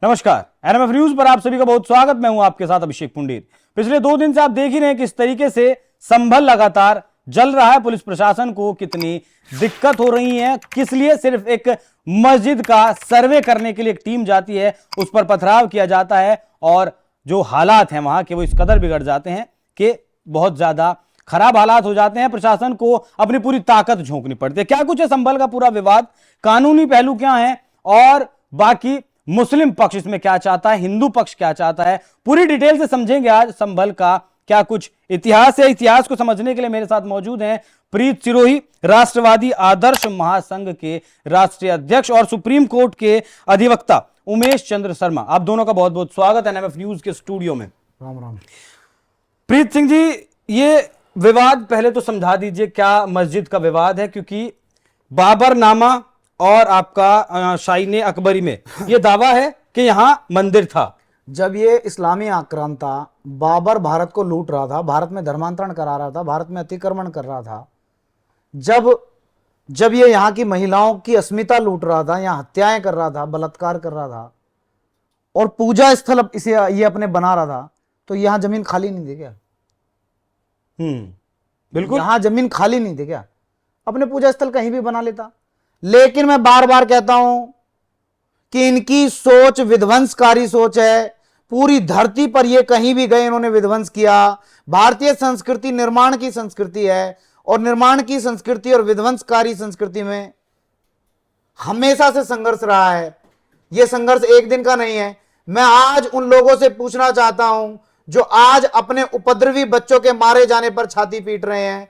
नमस्कार, NMF news पर आप सभी का बहुत स्वागत। मैं हूं आपके साथ अभिषेक पुंडीर। पिछले 2 दिन से आप देख ही रहे हैं किस तरीके से संभल लगातार जल रहा है। पुलिस प्रशासन को कितनी दिक्कत हो रही है, किस लिए सिर्फ एक मस्जिद का सर्वे करने के लिए एक टीम जाती है, उस पर पथराव किया जाता है और जो हालात हैं वहां के वो इस कदर बिगड़ जाते हैं कि बहुत ज्यादा खराब हालात हो जाते हैं। प्रशासन को अपनी पूरी ताकत झोंकनी पड़ती है। क्या कुछ है संभल का पूरा विवाद, कानूनी पहलू क्या है और बाकी मुस्लिम पक्ष इसमें क्या चाहता है, हिंदू पक्ष क्या चाहता है, पूरी डिटेल से समझेंगे आज संभल का क्या कुछ इतिहास है। इतिहास को समझने के लिए मेरे साथ मौजूद हैं प्रीत सिरोही, राष्ट्रवादी आदर्श महासंघ के राष्ट्रीय अध्यक्ष और सुप्रीम कोर्ट के अधिवक्ता उमेश चंद्र शर्मा। आप दोनों का बहुत बहुत स्वागत है एनएमएफ न्यूज के स्टूडियो में। राम राम। प्रीत सिंह जी, ये विवाद पहले तो समझा दीजिए, क्या मस्जिद का विवाद है? क्योंकि बाबरनामा और आपका शाहीन अकबरी में यह दावा है कि यहां मंदिर था। जब ये इस्लामी आक्रांता बाबर भारत को लूट रहा था, भारत में धर्मांतरण करा रहा था, भारत में अतिक्रमण कर रहा था, जब ये यहाँ की महिलाओं की अस्मिता लूट रहा था, यहाँ हत्याएं कर रहा था, बलात्कार कर रहा था और पूजा स्थल इसे ये अपने बना रहा था, तो यहाँ जमीन खाली नहीं थी क्या? बिल्कुल, यहाँ जमीन खाली नहीं थी क्या? अपने पूजा स्थल कहीं भी बना लेता। लेकिन मैं बार बार कहता हूं कि इनकी सोच विध्वंसकारी सोच है। पूरी धरती पर ये कहीं भी गए इन्होंने विध्वंस किया। भारतीय संस्कृति निर्माण की संस्कृति है और निर्माण की संस्कृति और विध्वंसकारी संस्कृति में हमेशा से संघर्ष रहा है। यह संघर्ष एक दिन का नहीं है। मैं आज उन लोगों से पूछना चाहता हूं जो आज अपने उपद्रवी बच्चों के मारे जाने पर छाती पीट रहे हैं,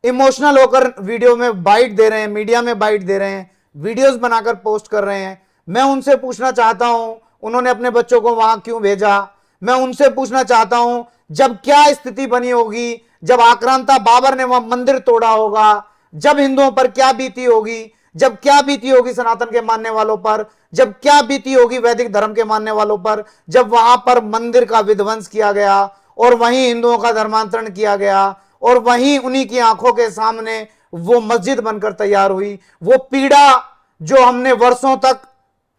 इमोशनल होकर वीडियो में बाइट दे रहे हैं, मीडिया में बाइट दे रहे हैं, वीडियोस बनाकर पोस्ट कर रहे हैं। मैं उनसे पूछना चाहता हूं उन्होंने अपने बच्चों को वहां क्यों भेजा। मैं उनसे पूछना चाहता हूं जब क्या स्थिति बनी होगी, जब आक्रांता बाबर ने वहां मंदिर तोड़ा होगा, जब हिंदुओं पर क्या बीती होगी, जब क्या बीती होगी सनातन के मानने वालों पर, जब क्या बीती होगी वैदिक धर्म के मानने वालों पर, जब वहां पर मंदिर का विध्वंस किया गया और वहीं हिंदुओं का धर्मांतरण किया गया और वहीं उन्हीं की आंखों के सामने वो मस्जिद बनकर तैयार हुई। वो पीड़ा जो हमने वर्षों तक,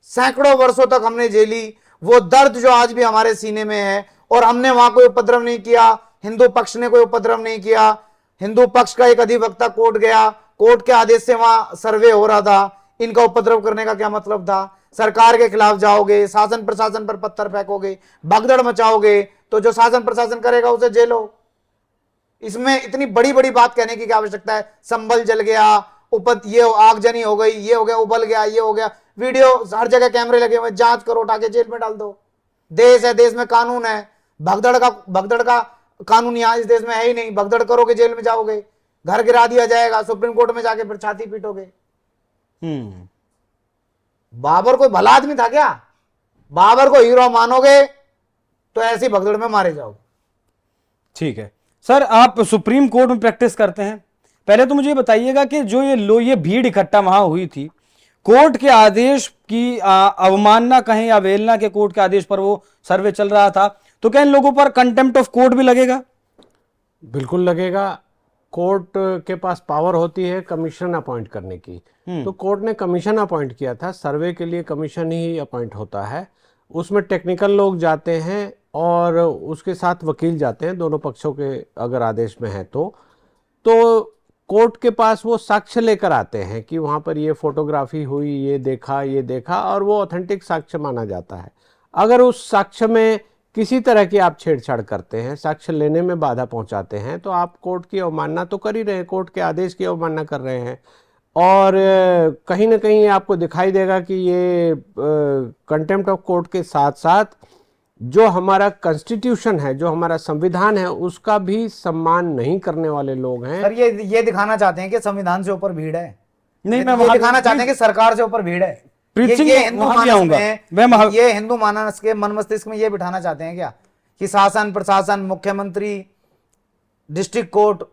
सैकड़ों वर्षों तक हमने झेली, वो दर्द जो आज भी हमारे सीने में है, और हमने वहां कोई उपद्रव नहीं किया, हिंदू पक्ष ने कोई उपद्रव नहीं किया। हिंदू पक्ष का एक अधिवक्ता कोर्ट गया, कोर्ट के आदेश से वहां सर्वे हो रहा था। इनका उपद्रव करने का क्या मतलब था? सरकार के खिलाफ जाओगे, शासन प्रशासन पर पत्थर फेंकोगे, भगदड़ मचाओगे, तो जो शासन प्रशासन करेगा उसे जेलो। इसमें इतनी बड़ी बड़ी बात कहने की क्या आवश्यकता है? संभल जल गया, ये आगजनी हो गई, ये हो गया, उबल गया, ये हो गया, वीडियो हर जगह कैमरे लगे हुए, जांच करो, उठा के जेल में डाल दो। देश है, देश में कानून है। भगदड़ का कानून यहाँ इस देश में है ही नहीं। भगदड़ करोगे जेल में जाओगे, घर गिरा दिया जाएगा, सुप्रीम कोर्ट में जाके फिर छाती पीटोगे। बाबर कोई भला आदमी था क्या? बाबर को हीरो मानोगे तो ऐसी भगदड़ में मारे जाओगे। ठीक है सर, आप सुप्रीम कोर्ट में प्रैक्टिस करते हैं। पहले तो मुझे बताइएगा कि जो ये भीड़ इकट्ठा वहां हुई थी, कोर्ट के आदेश की अवमानना कहें या अवहेलना के कोर्ट के आदेश पर वो सर्वे चल रहा था, तो क्या इन लोगों पर कंटेम्प्ट ऑफ कोर्ट भी लगेगा? बिल्कुल लगेगा। कोर्ट के पास पावर होती है कमीशन अपॉइंट करने की। तो कोर्ट ने कमीशन अपॉइंट किया था, सर्वे के लिए कमीशन ही अपॉइंट होता है। उसमें टेक्निकल लोग जाते हैं और उसके साथ वकील जाते हैं, दोनों पक्षों के अगर आदेश में है तो कोर्ट के पास वो साक्ष्य लेकर आते हैं कि वहाँ पर ये फोटोग्राफी हुई, ये देखा, और वो ऑथेंटिक साक्ष्य माना जाता है। अगर उस साक्ष्य में किसी तरह की आप छेड़छाड़ करते हैं, साक्ष्य लेने में बाधा पहुंचाते हैं, तो आप कोर्ट की अवमानना तो कर ही रहे हैं, कोर्ट के आदेश की अवमानना कर रहे हैं। और कहीं ना कहीं आपको दिखाई देगा कि ये कंटेम्प्ट ऑफ कोर्ट के साथ साथ जो हमारा कॉन्स्टिट्यूशन है, जो हमारा संविधान है, उसका भी सम्मान नहीं करने वाले लोग हैं। सर ये दिखाना चाहते हैं कि संविधान से ऊपर भीड़ है। नहीं, मैं दिखाना चाहते हैं कि सरकार से ऊपर भीड़ है। ये हिंदू मानस के मन मस्तिष्क में ये बिठाना चाहते हैं क्या कि शासन प्रशासन, मुख्यमंत्री, district court,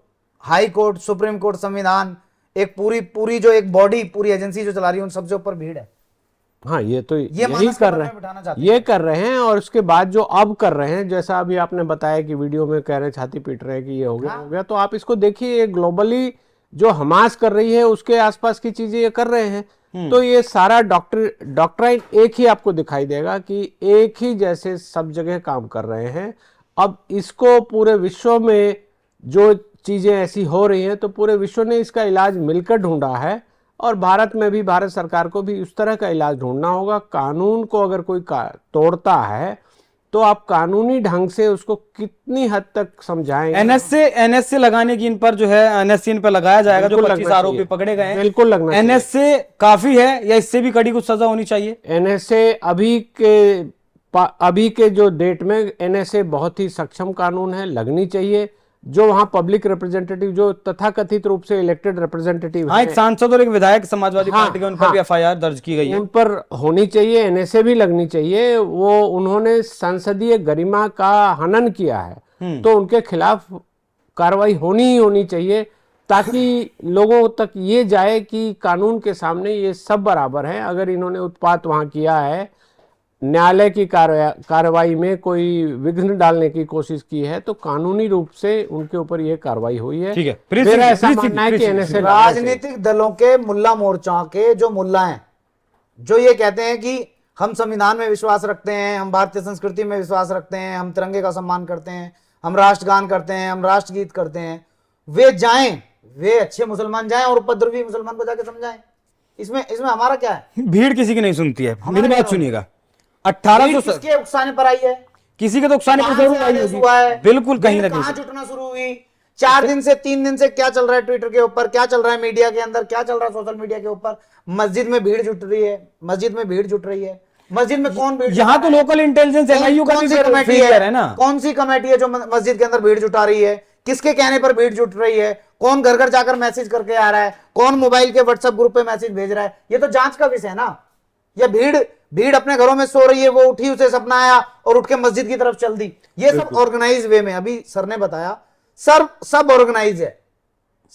high court, supreme court, संविधान, एक पूरी जो एक बॉडी, पूरी एजेंसी जो चला रही है, उन सबसे ऊपर भीड़ है। हाँ, ये तो यही कर रहे हैं, ये कर रहे हैं। और उसके बाद जो अब कर रहे हैं, जैसा अभी आपने बताया कि वीडियो में कह रहे हैं, छाती पीट रहे हैं कि ये हो गया, तो आप इसको देखिए, ग्लोबली जो हमास कर रही है उसके आसपास की चीजें ये कर रहे हैं। तो ये सारा डॉक्ट्राइन एक ही आपको दिखाई देगा कि एक ही जैसे सब जगह काम कर रहे हैं। अब इसको पूरे विश्व में जो चीजें ऐसी हो रही हैं तो पूरे विश्व ने इसका इलाज मिलकर ढूंढा है, और भारत में भी भारत सरकार को भी उस तरह का इलाज ढूंढना होगा। कानून को अगर कोई तोड़ता है तो आप कानूनी ढंग से उसको कितनी हद तक समझाएंगे। एनएसए लगाने की इन पर जो है, एनएसए इन पर लगाया जाएगा, जो 25 आरोपी पकड़े गए हैं। बिल्कुल लगना चाहिए। एनएसए काफी है या इससे भी कड़ी कुछ सजा होनी चाहिए? एनएसए अभी के जो डेट में एनएसए बहुत ही सक्षम कानून है, लगनी चाहिए। जो वहां पब्लिक रिप्रेजेंटेटिव, जो तथाकथित रूप से इलेक्टेड रिप्रेजेंटेटिव हाँ, एक सांसद और एक विधायक समाजवादी पार्टी के, उन पर भी एफआईआर दर्ज की गई है। उन पर होनी चाहिए, एनएसए भी लगनी चाहिए। वो उन्होंने संसदीय गरिमा का हनन किया है तो उनके खिलाफ कार्रवाई होनी चाहिए, ताकि लोगों तक ये जाए कि कानून के सामने ये सब बराबर हैं। अगर इन्होंने उत्पात वहां किया है, न्यायालय की कार्रवाई में कोई विघ्न डालने की कोशिश की है, तो कानूनी रूप से उनके ऊपर यह कार्रवाई हुई है। ठीक है, मेरा ऐसा मानना है कि एनएसए राजनीतिक दलों के मुल्ला मोर्चा के जो मुल्ला हैं, जो ये कहते हैं कि हम संविधान में विश्वास रखते हैं, हम भारतीय संस्कृति में विश्वास रखते हैं, हम तिरंगे का सम्मान करते हैं, हम राष्ट्रगान करते हैं, हम राष्ट्रगीत करते हैं, वे जाएं, वे अच्छे मुसलमान जाएं और उपद्रवी मुसलमान को जाके समझाएं। इसमें हमारा क्या है? भीड़ किसी की नहीं सुनती है। मेरी बात सुनिएगा, 1800 किसके उकसाने पर आई है? किसी के तो उकसाने पर जरूर आई होगी, बिल्कुल कहीं ना कहीं कहां जुटना शुरू हुई। 4 दिन से 3 दिन से क्या चल रहा है ट्विटर के ऊपर, क्या चल रहा है मीडिया के अंदर, क्या चल रहा है सोशल मीडिया के ऊपर? मस्जिद में भीड़ जुट रही है, मस्जिद में भीड़ जुट रही है। मस्जिद में कौन भीड़? यहाँ तो लोकल इंटेलिजेंस एमआईयू का भी कमेटी है ना। कौन सी कमेटी है जो मस्जिद के अंदर भीड़ जुटा रही है? किसके कहने पर भीड़ जुट रही है? कौन घर घर जाकर मैसेज करके आ रहा है? कौन मोबाइल के व्हाट्सएप ग्रुप पे मैसेज भेज रहा है? ये तो जांच का विषय है ना। या भीड़ अपने घरों में सो रही है, वो उठी, उसे सपना आया और उठ के मस्जिद की तरफ चल दी। ये सब ऑर्गेनाइज वे में, अभी सर ने बताया, सब ऑर्गेनाइज है,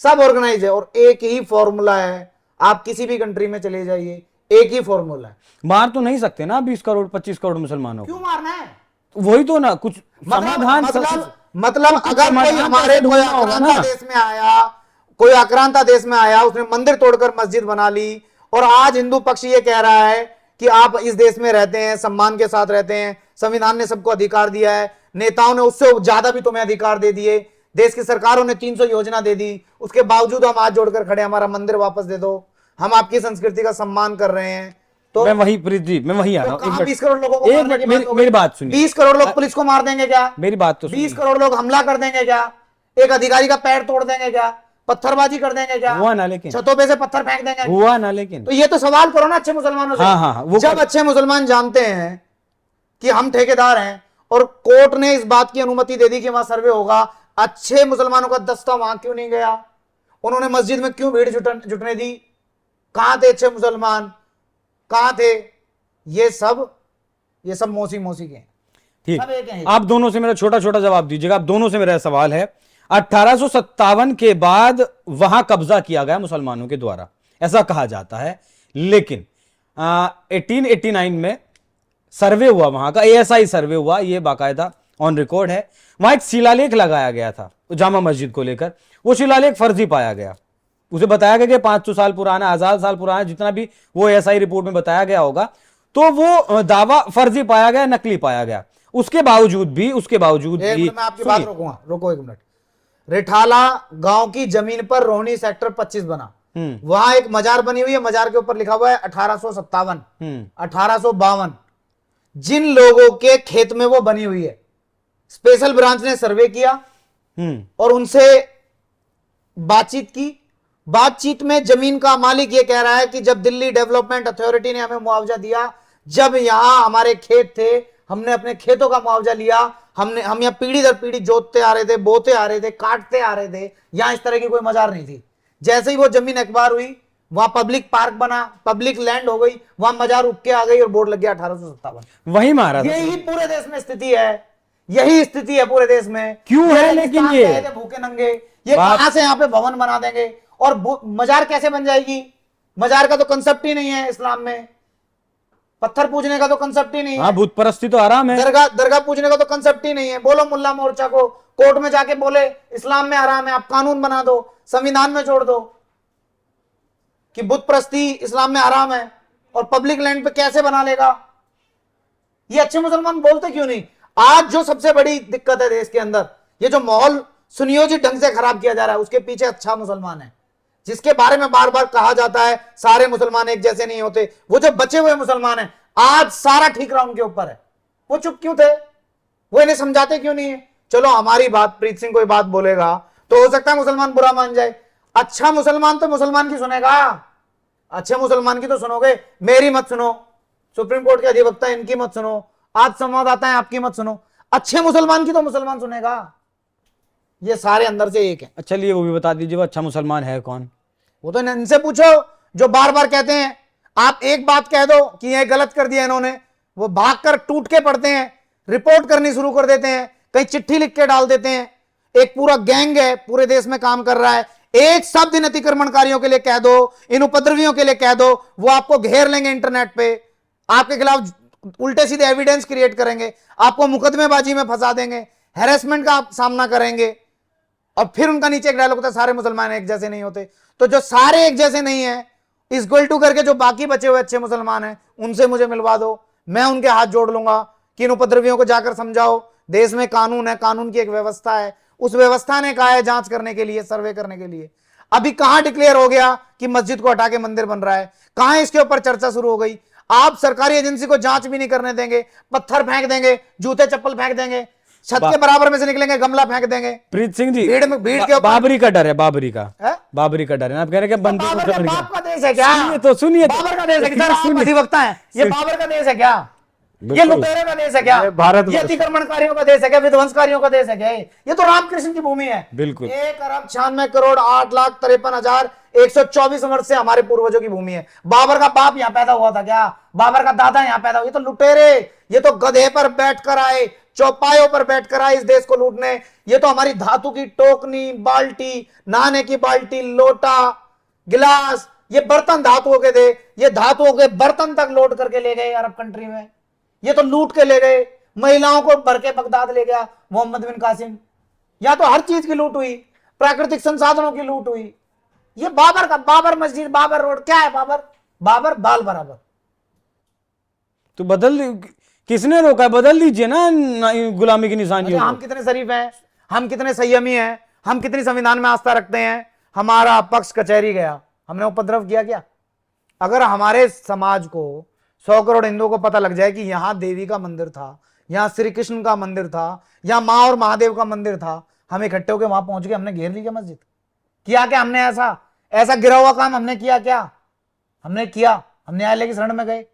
सब ऑर्गेनाइज है। और एक ही फॉर्मूला है, आप किसी भी कंट्री में चले जाइए, एक ही फॉर्मूला है। मार तो नहीं सकते ना 20 करोड़ 25 करोड़ मुसलमानों को। क्यों मारना है? वही तो ना, कुछ समाधान। मतलब अगर कोई हमारे कोई आक्रांता देश में आया, उसने मंदिर तोड़कर मस्जिद बना ली, और आज हिंदू पक्ष ये कह रहा है कि आप इस देश में रहते हैं, सम्मान के साथ रहते हैं, संविधान ने सबको अधिकार दिया है, नेताओं ने उससे ज्यादा भी तुम्हें अधिकार दे दिए, देश की सरकारों ने 300 योजना दे दी, उसके बावजूद हम हाथ जोड़कर खड़े, हमारा मंदिर वापस दे दो, हम आपकी संस्कृति का सम्मान कर रहे हैं। तो मैं वही आ रहा हूँ। 20 करोड़ लोगों को मेरी बात सुनिए। 20 करोड़ लोग पुलिस को मार देंगे क्या? मेरी बात तो 20 करोड़ लोग हमला कर देंगे क्या? एक अधिकारी का पैर तोड़ देंगे क्या? पत्थरबाजी कर देंगे क्या? हुआ ना, लेकिन छतों पे से पत्थर फेंक देंगे? हुआ ना, लेकिन तो ये तो सवाल करो ना अच्छे मुसलमानों से। हाँ, जब अच्छे मुसलमान जानते हैं कि हम ठेकेदार हैं और कोर्ट ने इस बात की अनुमति दे दी कि वहां सर्वे होगा, अच्छे मुसलमानों का दस्ता वहां क्यों नहीं गया? उन्होंने मस्जिद में क्यों भीड़ जुटने दी? कहां थे अच्छे मुसलमान? कहां थे? ये सब मौसी के हैं। ठीक, आप दोनों से मेरा छोटा छोटा जवाब दीजिएगा। आप दोनों से मेरा सवाल है, 1857 के बाद वहां कब्जा किया गया मुसलमानों के द्वारा, ऐसा कहा जाता है, लेकिन 1889 में सर्वे हुआ, वहां का एएसआई सर्वे हुआ, यह बाकायदा ऑन रिकॉर्ड है। वहां एक शिलालेख लगाया गया था जामा मस्जिद को लेकर, वो शिलालेख फर्जी पाया गया। उसे बताया गया कि 500 साल पुराना, 1000 साल पुराना, जितना भी वो एएसआई रिपोर्ट में बताया गया होगा, तो वो दावा फर्जी पाया गया, नकली पाया गया। उसके बावजूद भी मैं आपकी बात रोको एक मिनट। रिठाला गांव की जमीन पर रोहिणी सेक्टर 25 बना, वहां एक मजार बनी हुई है, मजार के ऊपर लिखा हुआ है 1857, 1852। जिन लोगों के खेत में वो बनी हुई है, स्पेशल ब्रांच ने सर्वे किया और उनसे बातचीत की। बातचीत में जमीन का मालिक ये कह रहा है कि जब दिल्ली डेवलपमेंट अथॉरिटी ने हमें मुआवजा दिया, जब यहां हमारे खेत थे, हमने अपने खेतों का मुआवजा लिया, हम यहाँ पीढ़ी दर पीढ़ी जोतते आ रहे थे, बोते आ रहे थे, काटते आ रहे थे, यहां इस तरह की कोई मजार नहीं थी। जैसे ही वो जमीन एक्वायर हुई, वहां पब्लिक पार्क बना, पब्लिक लैंड हो गई, वहां मजार उग के आ गई और बोर्ड लग गया 1857। वही मारा। यही पूरे देश में स्थिति है, यही स्थिति है पूरे देश में। क्यों है? लेकिन ये भूखे नंगे, ये कहां से यहाँ पे भवन बना देंगे? और मजार कैसे बन जाएगी? मजार का तो कंसेप्ट ही नहीं है इस्लाम में, पत्थर पूजने का तो कंसेप्ट ही नहीं है। भूत परस्ती तो आराम है, दरगाह पूजने का तो कंसेप्ट ही नहीं है। बोलो मुल्ला मोर्चा को, कोर्ट में जाके बोले इस्लाम में हराम है, आप कानून बना दो, संविधान में जोड़ दो। कि बुत प्रस्ती इस्लाम में हराम है और पब्लिक लैंड पे कैसे बना लेगा? ये अच्छे मुसलमान बोलते क्यों नहीं? आज जो सबसे बड़ी दिक्कत है देश के अंदर, ये जो माहौल सुनियोजित ढंग से खराब किया जा रहा है, उसके पीछे अच्छा मुसलमान है, जिसके बारे में बार बार कहा जाता है सारे मुसलमान एक जैसे नहीं होते। वो जो बचे हुए मुसलमान हैं, आज सारा ठीकरा उनके ऊपर है। वो चुप क्यों थे? वो इन्हें समझाते क्यों नहीं है? चलो हमारी बात, प्रीत सिंह कोई बात बोलेगा तो हो सकता है मुसलमान बुरा मान जाए। अच्छा मुसलमान तो मुसलमान की सुनेगा, अच्छे मुसलमान की तो सुनोगे, मेरी मत सुनो, सुप्रीम कोर्ट के अधिवक्ता इनकी मत सुनो, आज संवाददाता है आपकी मत सुनो। अच्छे मुसलमान की तो मुसलमान सुनेगा। ये सारे अंदर से एक है। चलिए वो भी बता दीजिए, वो अच्छा मुसलमान है कौन? वो तो इनसे पूछो जो बार बार कहते हैं, आप एक बात कह दो कि ये गलत कर दिया इन्होंने, वो भागकर टूट के पड़ते हैं, रिपोर्ट करनी शुरू कर देते हैं, कहीं चिट्ठी लिख के डाल देते हैं। एक पूरा गैंग है, पूरे देश में काम कर रहा है। एक शब्द इन अतिक्रमणकारियों के लिए कह दो, इन उपद्रवियों के लिए कह दो, वो आपको घेर लेंगे इंटरनेट पे, आपके खिलाफ उल्टे सीधे एविडेंस क्रिएट करेंगे, आपको मुकदमेबाजी में फंसा देंगे, हैरेसमेंट का आप सामना करेंगे। और फिर उनका नीचे एक डायलॉग होता है, सारे मुसलमान एक जैसे नहीं होते। तो जो सारे एक जैसे नहीं है, इक्वल टू करके जो बाकी बचे हुए अच्छे मुसलमान हैं, उनसे मुझे मिलवा दो, मैं उनके हाथ जोड़ लूंगा कि इन उपद्रवियों को जाकर समझाओ देश में कानून है, कानून की एक व्यवस्था है, उस व्यवस्था ने कहा है जांच करने के लिए, सर्वे करने के लिए। अभी कहां डिक्लेयर हो गया कि मस्जिद को हटा के मंदिर बन रहा है? कहां इसके ऊपर चर्चा शुरू हो गई? आप सरकारी एजेंसी को जांच भी नहीं करने देंगे, पत्थर फेंक देंगे, जूते चप्पल फेंक देंगे, छत के बराबर में से निकलेंगे गमला फेंक देंगे। प्रीत सिंह जी, भीड़ के ऊपर बाबरी का डर है, बाबरी का है? बाबरी का डर है। आप कह रहे हैं कि बंदी बाबर का बाप का देश है क्या? सुनिए तो, सुनिए तो। बाबर का देश है कि सर आप अधिवक्ता हैं, ये बाबर का देश है क्या? ये लुटेरे का देश है क्या? भारत ये अतिक्रमणकारियों का देश है क्या? विध्वंसकारियों का देश है क्या? ये तो रामकृष्ण की भूमि है। बिल्कुल। 1,96,08,53,124 वर्ष से हमारे पूर्वजों की भूमि है। बाबर का बाप यहाँ पैदा हुआ था क्या? बाबर का दादा यहाँ पैदा हुआ? ये तो लुटेरे, ये तो गधे पर बैठकर आए, चौपायों पर बैठकर आए इस देश को लूटने। ये तो हमारी धातु की टोकनी, बाल्टी, नहाने की बाल्टी, लोटा, गिलास, ये बर्तन धातुओं के थे, ये धातुओं के बर्तन तक लोड करके ले गए अरब कंट्री में। ये तो लूट के ले गए, महिलाओं को भर के बगदाद ले गया मोहम्मद बिन कासिम। या तो हर चीज की लूट हुई, प्राकृतिक संसाधनों की लूट हुई। ये बाबर का, बाबर मस्जिद, बाबर रोड, क्या है बाबर? बाबर बाल बराबर। तो किसने रोका? बदल दीजिए ना गुलामी की निशानी। हम कितने शरीफ हैं, हम कितने संयमी हैं, हम कितनी संविधान में आस्था रखते हैं। हमारा पक्ष कचहरी गया, हमने उपद्रव किया क्या? अगर हमारे समाज को 100 करोड़ हिंदुओं को पता लग जाए कि यहां देवी का मंदिर था, यहां श्री कृष्ण का मंदिर था, यहां मां और महादेव का मंदिर था, हम इकट्ठे होकर वहां पहुंच गए, हमने घेर ली क्या मस्जिद? किया क्या हमने? ऐसा गिरा हुआ काम हमने किया क्या? हमने किया। हम न्यायालय की शरण में गए,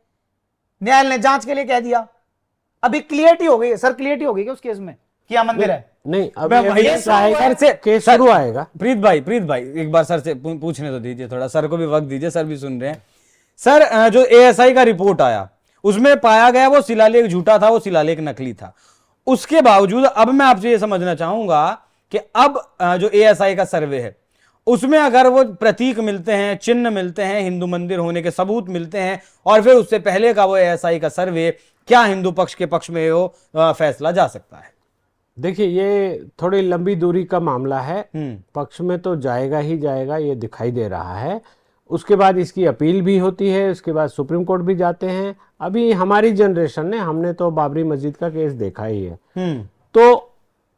न्यायालय ने जांच के लिए कह दिया। अभी क्लियरिटी हो गई, सर क्लियरिटी हो गई कि उस केस में क्या मंदिर है? नहीं, मैं वही सर से केस शुरू आएगा। प्रीत भाई एक बार सर से पूछने तो दीजिए, थोड़ा सर को भी वक्त दीजिए, सर भी सुन रहे हैं। सर, जो एएसआई का रिपोर्ट आया उसमें पाया गया वो शिलालेख झूठा था, वो शिलालेख नकली था। उसके बावजूद अब मैं आपसे ये समझना चाहूंगा कि अब जो एएसआई का सर्वे है उसमें अगर वो प्रतीक मिलते हैं, चिन्ह मिलते हैं, हिंदू मंदिर होने के सबूत मिलते हैं, और फिर उससे पहले का वो एएसआई का सर्वे, क्या हिंदू पक्ष के पक्ष में वो फैसला जा सकता है? देखिए, ये थोड़ी लंबी दूरी का मामला है, पक्ष में तो जाएगा ही जाएगा, ये दिखाई दे रहा है। उसके बाद इसकी अपील भी होती है, उसके बाद सुप्रीम कोर्ट भी जाते हैं। अभी हमारी जनरेशन ने, हमने तो बाबरी मस्जिद का केस देखा ही है। तो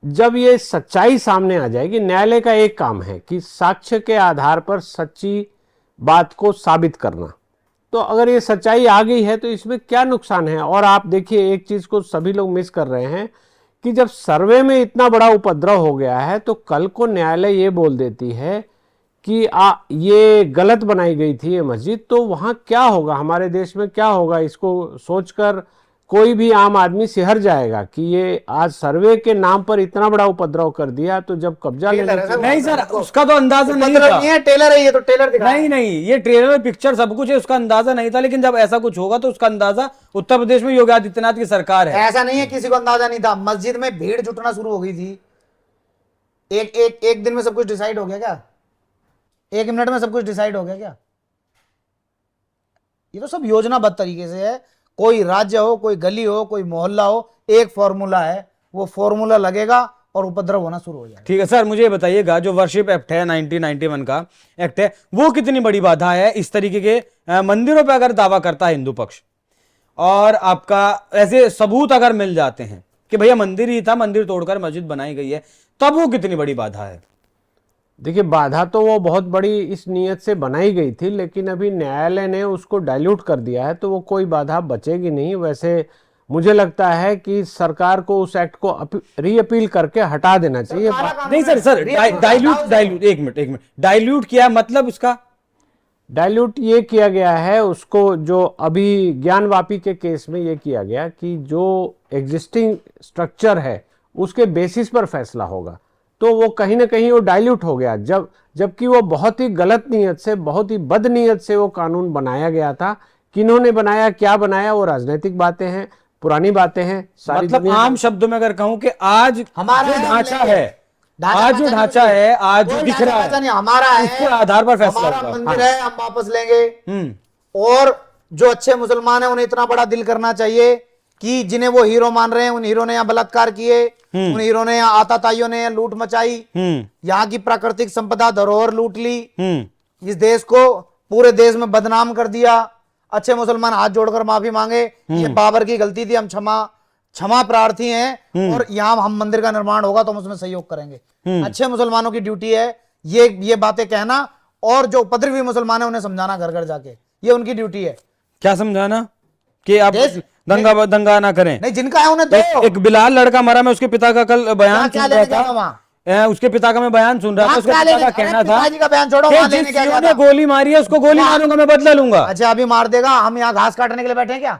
जब ये सच्चाई सामने आ जाएगी, न्यायालय का एक काम है कि साक्ष्य के आधार पर सच्ची बात को साबित करना। तो अगर ये सच्चाई आ गई है तो इसमें क्या नुकसान है? और आप देखिए, एक चीज को सभी लोग मिस कर रहे हैं कि जब सर्वे में इतना बड़ा उपद्रव हो गया है तो कल को न्यायालय ये बोल देती है कि ये गलत बनाई गई थी ये मस्जिद, तो वहां क्या होगा, हमारे देश में क्या होगा? इसको सोचकर कोई भी आम आदमी सिहर जाएगा कि ये आज सर्वे के नाम पर इतना बड़ा उपद्रव कर दिया, तो जब कब्जा लेने नहीं सर, उसका तो अंदाजा नहीं था। नहीं है, टेलर है ये, तो टेलर दिखा। नहीं, ये ट्रेलर पिक्चर सब कुछ है, उसका अंदाजा नहीं था। लेकिन जब ऐसा कुछ होगा तो उसका अंदाजा, उत्तर प्रदेश में योगी आदित्यनाथ की सरकार है। ऐसा नहीं है किसी को अंदाजा नहीं था, मस्जिद में भीड़ जुटना शुरू हो गई थी। एक दिन में सब कुछ डिसाइड हो गया क्या? 1 मिनट में सब कुछ डिसाइड हो गया क्या? ये तो सब योजनाबद्ध तरीके से है। कोई राज्य हो, कोई गली हो, कोई मोहल्ला हो, एक फॉर्मूला है, वो फॉर्मूला लगेगा और उपद्रव होना शुरू हो जाएगा। ठीक है सर, मुझे ये बताइएगा जो वर्शिप एक्ट है 1991 का एक्ट है, वो कितनी बड़ी बाधा है इस तरीके के मंदिरों पर अगर दावा करता है हिंदू पक्ष, और आपका ऐसे सबूत अगर मिल जाते हैं कि भैया मंदिर ही था, मंदिर तोड़कर मस्जिद बनाई गई है, तब वो कितनी बड़ी बाधा है? देखिए, बाधा तो वो बहुत बड़ी इस नीयत से बनाई गई थी, लेकिन अभी न्यायालय ने उसको डाइल्यूट कर दिया है, तो वो कोई बाधा बचेगी नहीं। वैसे मुझे लगता है कि सरकार को उस एक्ट को रीअपील करके हटा देना चाहिए। नहीं सर, डाइल्यूट एक मिनट डाइल्यूट किया मतलब उसका डाइल्यूट ये किया गया है उसको, जो अभी ज्ञानवापी के केस में ये किया गया कि जो एग्जिस्टिंग स्ट्रक्चर है उसके बेसिस पर फैसला होगा, तो वो कहीं ना कहीं वो डाइल्यूट हो गया, जबकि वो बहुत ही गलत नीयत से, बहुत ही बद नीयत से वो कानून बनाया गया था। किन्होंने बनाया, क्या बनाया, वो राजनीतिक बातें हैं, पुरानी बातें हैं, सारी मतलब आम शब्दों में अगर कहूं कि आज हमारा जो ढांचा है, आज जो ढांचा है, आज जो दिख रहा है, हमारा है, उसके आधार पर फैसला हमारा होगा। मंदिर है, हम वापस लेंगे। हम्म। और जो अच्छे मुसलमान हैं उन्हें इतना बड़ा दिल करना चाहिए कि जिन्हें वो हीरो मान रहे हैं, उन हीरो ने यहाँ बलात्कार किए, उन हीरो ने यहाँ आताताइयों ने यहाँ लूट मचाई, यहाँ की प्राकृतिक संपदा धरोहर लूट ली, इस देश को पूरे देश में बदनाम कर दिया। अच्छे मुसलमान हाथ जोड़कर माफी मांगे, ये बाबर की गलती थी, हम क्षमा प्रार्थी हैं, और यहाँ हम मंदिर का निर्माण होगा तो हम उसमें सहयोग करेंगे। अच्छे मुसलमानों की ड्यूटी है ये बातें कहना, और जो उपद्रवी मुसलमान है उन्हें समझाना घर घर जाके, ये उनकी ड्यूटी है। क्या समझाना कि आप दंगा ना करें? नहीं, जिनका है उन्हें दो। एक बिलाल लड़का मरा, मैं उसके पिता का कल बयान क्या सुन रहा लेने जाना वहाँ? था, उसके पिता का मैं बयान सुन रहा था, उसके क्या पिता लेने- का कहना अरे था पिताजी का बयान छोड़ो, कि वहाँ लेने जिस क्या सीओ गया ने था? गोली मारी है उसको गोली मारूंगा, मैं बदला लूंगा। अच्छा, अभी मार देगा? हम यहाँ घास काटने के लिए बैठे हैं क्या?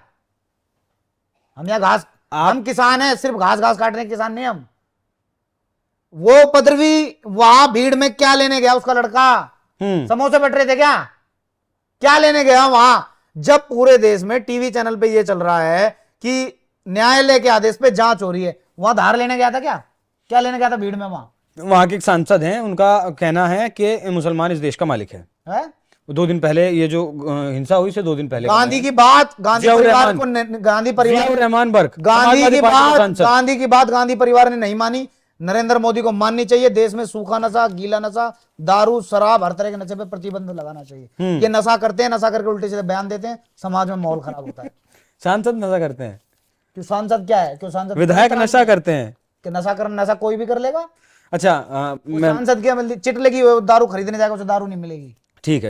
हम यहाँ घास, हम किसान हैं, सिर्फ घास काटने के किसान नहीं हम। वो उपद्रवी वहां भीड़ में क्या लेने गया उसका लड़का? समोसे बट रहे थे क्या लेने गया वहां? जब पूरे देश में टीवी चैनल पे ये चल रहा है कि न्यायालय के आदेश पे जांच हो रही है, वहां धार लेने गया था क्या लेने गया था भीड़ में? वहां के एक सांसद हैं, उनका कहना है कि मुसलमान इस देश का मालिक है। 2 दिन पहले ये जो हिंसा हुई से 2 दिन पहले गांधी की बात, गांधी परिवार को, गांधी परिवार, रहमान बर्क, गांधी की बात गांधी परिवार ने नहीं मानी। नरेंद्र मोदी को माननी चाहिए। देश में सूखा नशा, गीला नशा, दारू, शराब, हर तरह के नशे पे प्रतिबंध लगाना चाहिए। ये नशा करते हैं, नशा करके उल्टे सीधे बयान देते हैं, समाज में माहौल खराब होता है। सांसद नशा करते हैं? क्यों सांसद क्या है? क्यों सांसद विधायक नशा करते हैं? कि नशा कोई भी कर लेगा। अच्छा, सांसद क्या चिट लगी, दारू खरीदने जाएगा उसे दारू नहीं मिलेगी। ठीक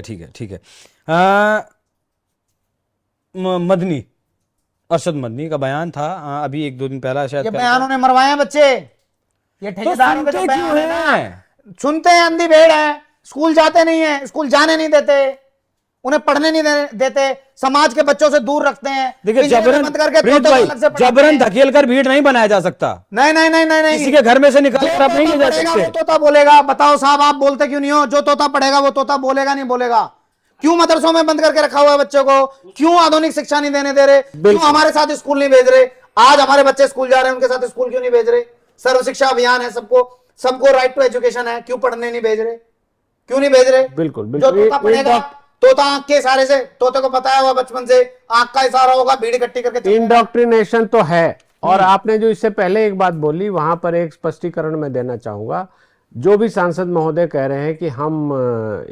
है। मदनी, अरशद मदनी का बयान था अभी 1-2 दिन पहला शायद। ये बयान उन्हें मरवाए हैं बच्चे, ये ठेकेदारों के जो बयान है, सुनते हैं, अंधी भेड़ है, स्कूल जाते नहीं है, स्कूल जाने नहीं देते, उन्हें पढ़ने नहीं देते, समाज के बच्चों से दूर रखते हैं। देखिए, जबरन धकेल कर भीड़ नहीं बनाया जा सकता। नहीं, किसी के घर में से निकाल कर आप नहीं ले जा सकते। तोता बोलेगा। बताओ साहब, आप बोलते क्यों नहीं हो? जो तोता पढ़ेगा वो तोता बोलेगा नहीं बोलेगा? क्यों मदरसों में बंद करके रखा हुआ है बच्चों को? क्यों आधुनिक शिक्षा नहीं देने दे रहे? क्यों हमारे साथ स्कूल नहीं भेज रहे? आज हमारे बच्चे स्कूल जा रहे हैं, उनके साथ स्कूल क्यों नहीं भेज रहे? सर्व शिक्षा अभियान है, सबको राइट टू एजुकेशन है, क्यों पढ़ने नहीं भेज रहे? क्यों नहीं भेज रहे? बिल्कुल। जो तोता पढ़ेगा, तोता आंख के इशारे से, तोते को पता है वो बचपन से आंख का इशारा होगा, भीड़ इकट्ठी करके। इंडोक्ट्रिनेशन तो है। और आपने जो इससे पहले एक बात बोली, वहां पर एक स्पष्टीकरण मैं देना चाहूंगा। जो भी सांसद महोदय कह रहे हैं कि हम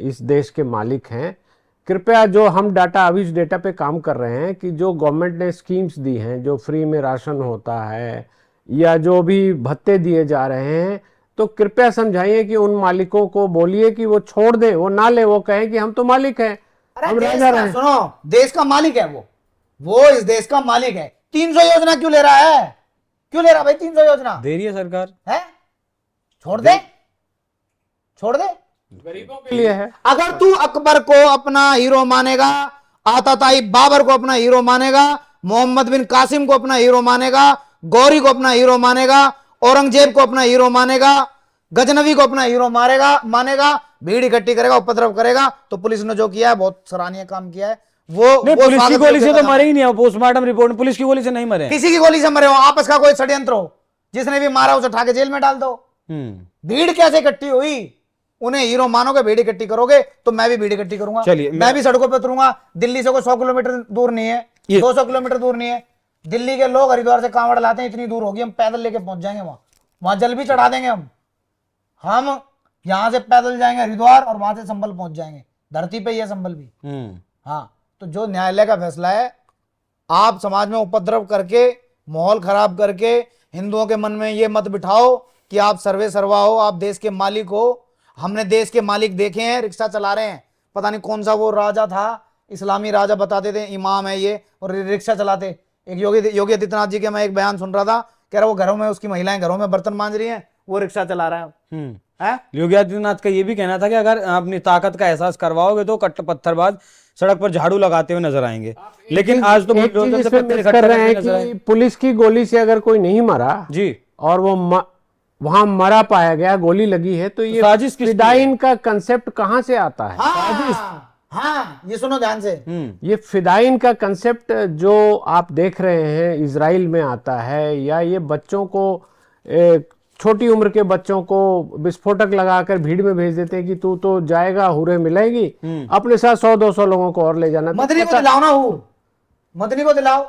इस देश के मालिक हैं, कृपया जो हम डाटा, अभी इस डेटा पे काम कर रहे हैं कि जो गवर्नमेंट ने स्कीम्स दी हैं, जो फ्री में राशन होता है या जो भी भत्ते दिए जा रहे हैं, तो कृपया समझाइए कि उन मालिकों को बोलिए कि वो छोड़ दे, वो ना ले, वो कहें कि हम तो मालिक हैं, हम राजा हैं। सुनो, देश का मालिक है वो इस देश का मालिक है। 300 योजना क्यों ले रहा है? क्यों ले रहा भाई 300 योजना? दे रही है सरकार, है? छोड़ दे गरीबों के लिए है। अगर तू अकबर को अपना हीरो मानेगा, आताताई बाबर को अपना हीरो मानेगा, मोहम्मद बिन कासिम को अपना हीरो मानेगा, गौरी को अपना हीरो मानेगा, औरंगजेब को अपना हीरो मानेगा, गजनवी को अपना हीरो मानेगा, भीड़ इकट्ठी करेगा, उपद्रव करेगा, तो पुलिस ने जो किया है बहुत सराहनीय काम किया है। वो पुलिस की गोली से तो मरे ही नहीं है। पोस्टमार्टम रिपोर्ट में पुलिस की गोली से नहीं मरे। किसी की गोली से मरे हो, आपस का कोई षड्यंत्र हो, जिसने भी मारा उसे उठा के जेल में डाल दो। भीड़ कैसे इकट्ठी हुई? उन्हें हीरो मानोगे, भीड़ इकट्ठी करोगे, तो मैं भी भीड़ इकट्ठी करूंगा। चलिए, मैं भी सड़कों पर उतरूंगा। दिल्ली से कोई 100 किलोमीटर दूर नहीं है, 200 किलोमीटर दूर नहीं है। दिल्ली के लोग हरिद्वार से कांवड़ लाते हैं, इतनी दूर होगी, हम पैदल लेके पहुंच जाएंगे वहां। वहां जल भी चढ़ा देंगे हम यहां से पैदल जाएंगे हरिद्वार और वहां से संभल पहुंच जाएंगे, धरती पे ही है संभल भी। हाँ, तो जो न्यायालय का फैसला है, आप समाज में उपद्रव करके, माहौल खराब करके हिंदुओं के मन में ये मत बिठाओ कि आप सर्वे सर्वा हो, आप देश के मालिक हो। हमने देश के मालिक देखे हैं, रिक्शा चला रहे हैं, पता नहीं कौन सा वो राजा था, इस्लामी राजा बताते थे, इमाम है ये, और रिक्शा चलाते। एक योगी आदित्यनाथ जी के मैं एक बयान सुन रहा था, कह रहा वो घरों में, उसकी महिलाएं घरों में बर्तन मांज रही हैं, वो रिक्शा चला रहा है। योगी आदित्यनाथ का ये भी कहना था कि अगर अपनी ताकत का एहसास करवाओगे तो कट्टर पत्थरबाज सड़क पर झाड़ू लगाते हुए नजर आएंगे। लेकिन आज तो एक चीज इसमें मिस कर रहे हैं कि पुलिस की गोली से अगर कोई नहीं मरा जी, और वो वहां मरा पाया गया, गोली लगी है, तो ये साजिश किसकी है? फिदाइन का कंसेप्ट कहां से आता है? हाँ, ये सुनो ध्यान से, ये फिदाइन का कंसेप्ट जो आप देख रहे हैं इजराइल में आता है, या ये बच्चों को, छोटी उम्र के बच्चों को विस्फोटक लगाकर भीड़ में भेज देते हैं कि तू तो जाएगा, हुरे मिलेगी, अपने साथ 100-200 लोगों को और ले जाना। मदनी को दिलाओ ना हूर, मदनी को दिलाओ,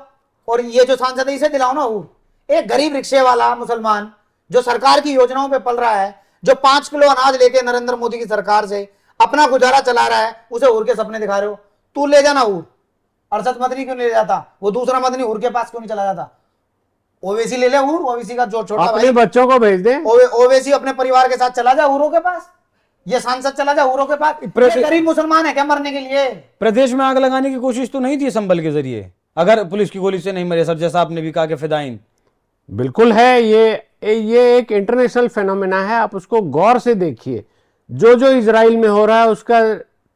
और ये जो सांसद है इसे दिलाओ ना हूर। एक गरीब रिक्शे वाला मुसलमान जो सरकार की योजनाओं पे पल रहा है, जो 5 किलो अनाज लेके नरेंद्र मोदी की सरकार से अपना गुजारा चला रहा है, उसे हुर के सपने दिखा रहे हो। तू ले जाना हुर, अरशद मदनी क्यों नहीं ले जाता? वो दूसरा मदनी हुर के पास क्यों नहीं चला जाता? ओवैसी ले ले हुर, ओवैसी का जो छोटा अपने बच्चों को भेज दे, ओवैसी अपने परिवार के साथ चला जा हुरों के पास, ये सांसद चला जा हुरों के पास। ये गरीब मुसलमान है क्या मरने के लिए? प्रदेश में आग लगाने की कोशिश तो नहीं थी संभल के जरिए, अगर पुलिस की गोली से नहीं मरे सर, जैसा आपने भी कहा कि फिदाइन बिल्कुल है। ये एक इंटरनेशनल फेनोमेना है, आप उसको गौर से देखिए। जो इजराइल में हो रहा है उसका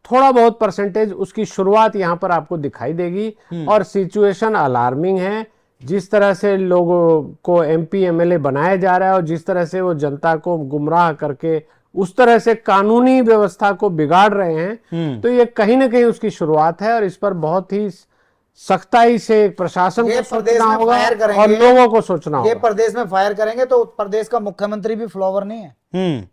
थोड़ा बहुत परसेंटेज, उसकी शुरुआत यहां पर आपको दिखाई देगी, और सिचुएशन अलार्मिंग है। जिस तरह से लोगों को MP MLA बनाया जा रहा है, और जिस तरह से वो जनता को गुमराह करके उस तरह से कानूनी व्यवस्था को बिगाड़ रहे हैं, तो ये कहीं ना कहीं उसकी शुरुआत है, और इस पर बहुत ही सख्ताई से प्रशासन को सोचना होगा और लोगों को सोचना होगा। ये प्रदेश में फायर करेंगे तो प्रदेश का मुख्यमंत्री भी फ्लॉवर नहीं है।